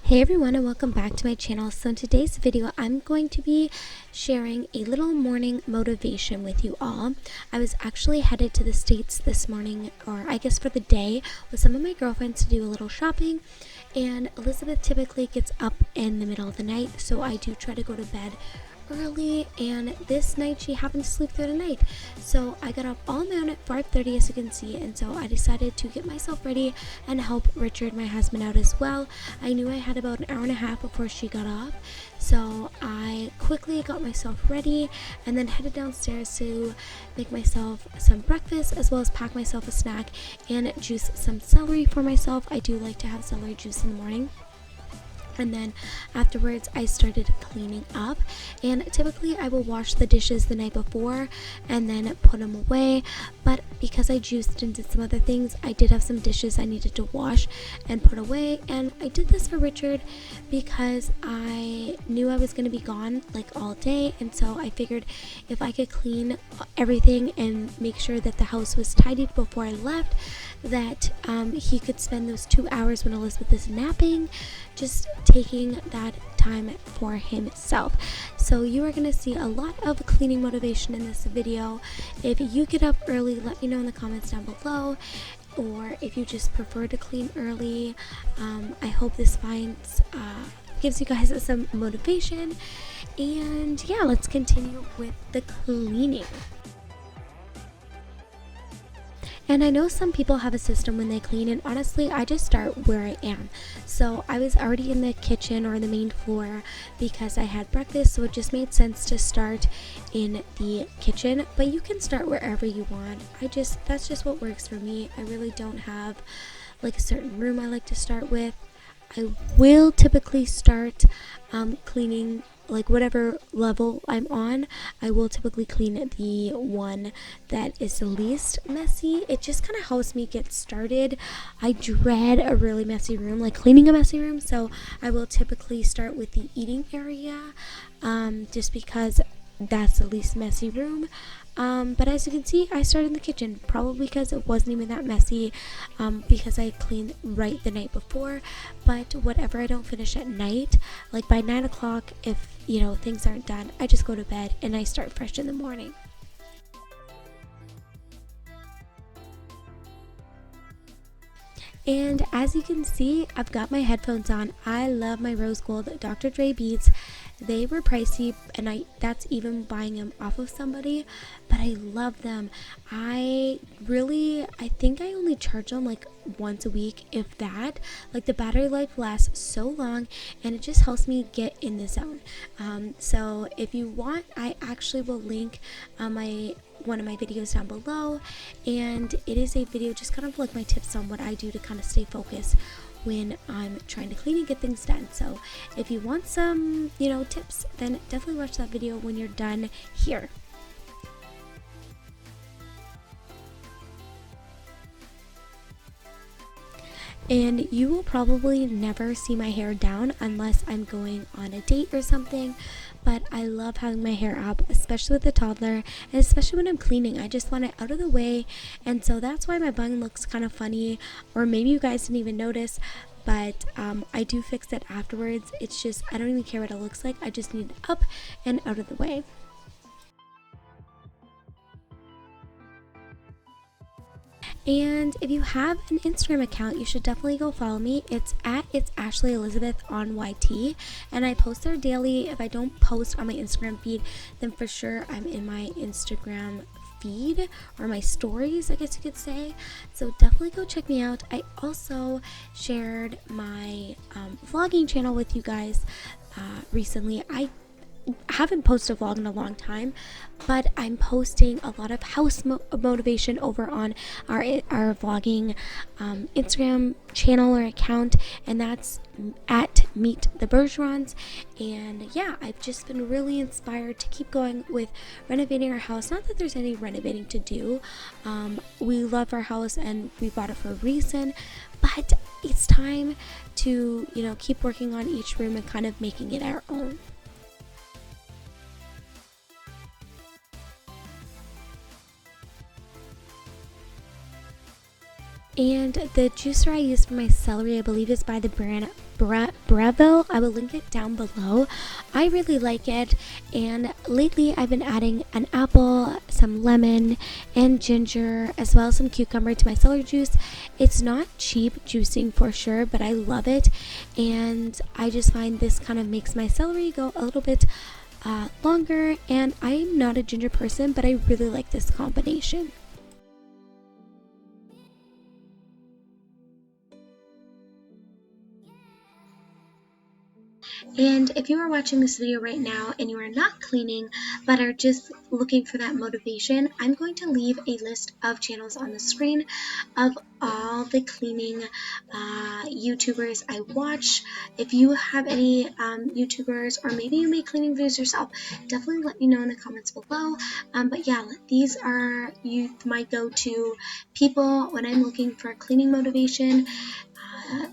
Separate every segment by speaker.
Speaker 1: Hey everyone, and welcome back to my channel. So in today's video I'm going to be sharing a little morning motivation with you all. I was actually headed to the States this morning, or I guess for the day, with some of my girlfriends to do a little shopping, and Elizabeth typically gets up in the middle of the night, so I do try to go to bed early, and this night she happened to sleep through the night, so I got up all on my own at 5:30, as you can see, and so I decided to get myself ready and help Richard, my husband, out as well. I knew I had about an hour and a half before she got off, so I quickly got myself ready and then headed downstairs to make myself some breakfast, as well as pack myself a snack and juice some celery for myself. I do like to have celery juice in the morning. And then afterwards I started cleaning up, and typically I will wash the dishes the night before and then put them away, but because I juiced and did some other things, I did have some dishes I needed to wash and put away. And I did this for Richard because I knew I was going to be gone like all day, and so I figured if I could clean everything and make sure that the house was tidied before I left, that he could spend those 2 hours when Elizabeth is napping just taking that time for himself. So you are going to see a lot of cleaning motivation in this video. If you get up early, let me know in the comments down below, or if you just prefer to clean early. I hope this gives you guys some motivation, and yeah, let's continue with the cleaning. And I know some people have a system when they clean, and honestly I just start where I am. So I was already in the kitchen or the main floor because I had breakfast, so it just made sense to start in the kitchen, but you can start wherever you want. That's just what works for me. I really don't have like a certain room I like to start with. I will typically start cleaning like whatever level I'm on. I will typically clean the one that is the least messy. It just kind of helps me get started. I dread a really messy room, like cleaning a messy room, so I will typically start with the eating area, just because that's the least messy room. But as you can see, I started in the kitchen, probably because it wasn't even that messy, because I cleaned right the night before. But whatever I don't finish at night, like by 9 o'clock, if things aren't done, I just go to bed and I start fresh in the morning. And as you can see, I've got my headphones on. I love my rose gold Dr. Dre Beats. They were pricey, and that's even buying them off of somebody, but I love them. I think I only charge them like once a week, if that. Like, the battery life lasts so long, and it just helps me get in the zone. So if you want, I actually will link one of my videos down below, and it is a video just kind of like my tips on what I do to kind of stay focused when I'm trying to clean and get things done. So if you want some tips, then definitely watch that video when you're done here. And you will probably never see my hair down unless I'm going on a date or something, but I love having my hair up, especially with a toddler, and especially when I'm cleaning. I just want it out of the way, and so that's why my bun looks kind of funny, or maybe you guys didn't even notice, but I do fix it afterwards. It's just, I don't even care what it looks like. I just need it up and out of the way. And if you have an Instagram account, you should definitely go follow me. It's Ashley Elizabeth on YT, and I post there daily. If I don't post on my Instagram feed, then for sure I'm in my Instagram feed, or my stories, I guess you could say. So definitely go check me out. I also shared my vlogging channel with you guys recently. I haven't posted a vlog in a long time, but I'm posting a lot of house motivation over on our vlogging Instagram channel or account, and that's at Meet the Bergerons. And yeah, I've just been really inspired to keep going with renovating our house. Not that there's any renovating to do. We love our house and we bought it for a reason, but it's time to keep working on each room and kind of making it our own. And the juicer I use for my celery, I believe, is by the brand Breville. I will link it down below. I really like it, and lately I've been adding an apple, some lemon, and ginger, as well as some cucumber to my celery juice. It's not cheap juicing for sure, but I love it, and I just find this kind of makes my celery go a little bit longer, and I'm not a ginger person, but I really like this combination. And if you are watching this video right now and you are not cleaning but are just looking for that motivation, I'm going to leave a list of channels on the screen of all the cleaning YouTubers I watch. If you have any YouTubers, or maybe you make cleaning videos yourself, definitely let me know in the comments below. But yeah, these are my go-to people when I'm looking for cleaning motivation.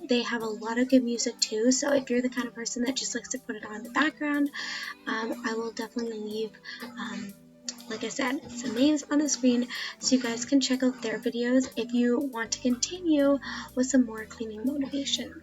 Speaker 1: They have a lot of good music too, so if you're the kind of person that just likes to put it on in the background, I will definitely leave, like I said, some names on the screen so you guys can check out their videos if you want to continue with some more cleaning motivation.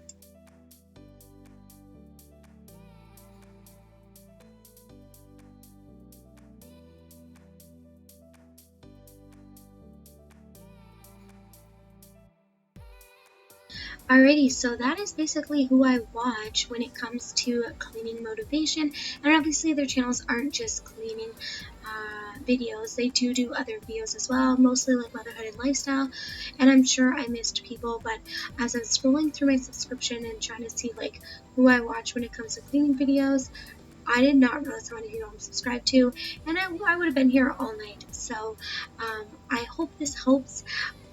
Speaker 1: Alrighty, so that is basically who I watch when it comes to cleaning motivation, and obviously their channels aren't just cleaning videos. They do other videos as well, mostly like motherhood and lifestyle, and I'm sure I missed people, but as I'm scrolling through my subscription and trying to see like who I watch when it comes to cleaning videos, I did not realize how many people I'm subscribed to, and I would have been here all night. So I hope this helps.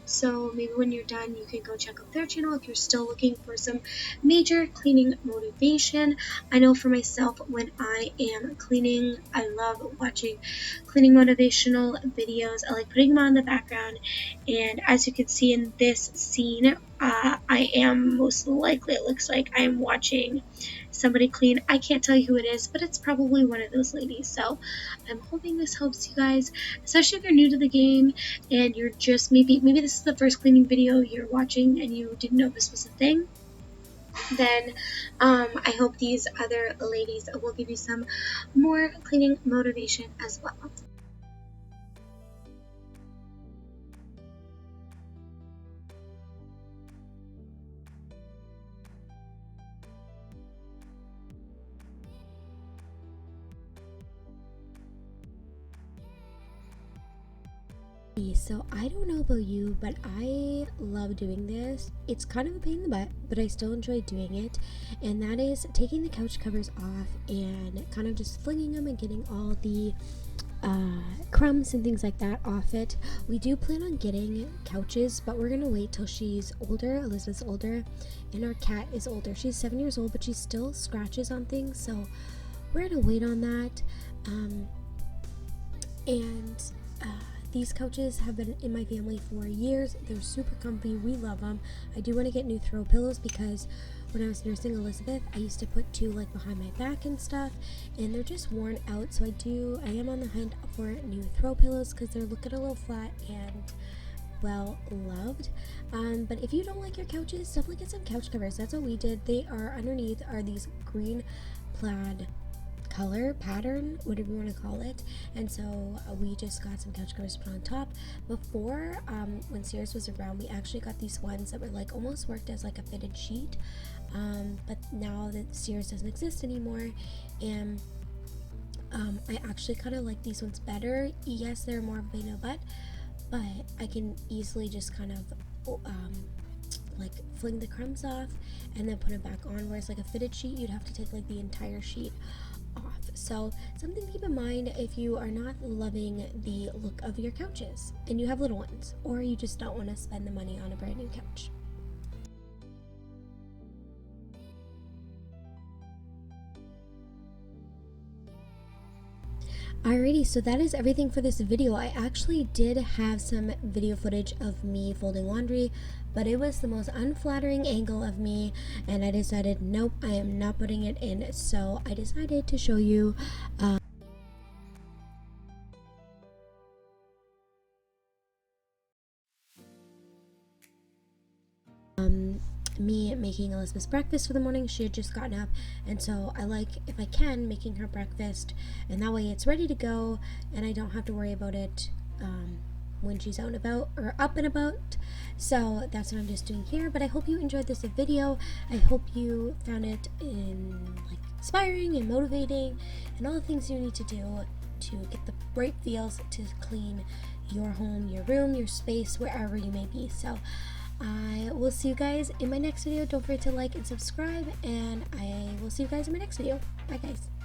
Speaker 1: So maybe when you're done, you can go check out their channel if you're still looking for some major cleaning motivation. I know for myself, when I am cleaning, I love watching cleaning motivational videos. I like putting them on in the background. And as you can see in this scene, I am most likely, it looks like I am watching somebody clean. I can't tell you who it is, but it's probably one of those ladies. So I'm hoping this helps you guys, especially if you're new to the game and you're just maybe this is the first cleaning video you're watching and you didn't know this was a thing. Then I hope these other ladies will give you some more cleaning motivation as well. So I don't know about you, but I love doing this. It's kind of a pain in the butt, but I still enjoy doing it, and that is taking the couch covers off and kind of just flinging them and getting all the crumbs and things like that off it. We do plan on getting couches, but we're gonna wait till she's older. Elizabeth's older and our cat is older. She's 7 years old, but she still scratches on things, so we're gonna wait on that. And these couches have been in my family for years. They're super comfy. We love them. I do want to get new throw pillows because when I was nursing Elizabeth, I used to put two like behind my back and stuff, and they're just worn out. So I am on the hunt for new throw pillows because they're looking a little flat and well loved. But if you don't like your couches, definitely get some couch covers. That's what we did. They are underneath are these green plaid color pattern, whatever you want to call it, and so we just got some couch covers put on top. Before when Sears was around, we actually got these ones that were like almost worked as like a fitted sheet, but now that Sears doesn't exist anymore, and I actually kind of like these ones better. Yes, they're more of a pain in the butt, but I can easily just kind of like fling the crumbs off and then put it back on, whereas like a fitted sheet, you'd have to take like the entire sheet off. So something to keep in mind if you are not loving the look of your couches and you have little ones, or you just don't want to spend the money on a brand new couch. Alrighty, so that is everything for this video. I actually did have some video footage of me folding laundry, but it was the most unflattering angle of me, and I decided, nope, I am not putting it in. So I decided to show you me making Elizabeth's breakfast for the morning. She had just gotten up, and so I like, if I can, making her breakfast, and that way it's ready to go and I don't have to worry about it when she's out and about or up and about. So that's what I'm just doing here. But I hope you enjoyed this video. I hope you found it inspiring and motivating, and all the things you need to do to get the right feels to clean your home, your room, your space, wherever you may be. So I will see you guys in my next video. Don't forget to like and subscribe, and I will see you guys in my next video. Bye guys.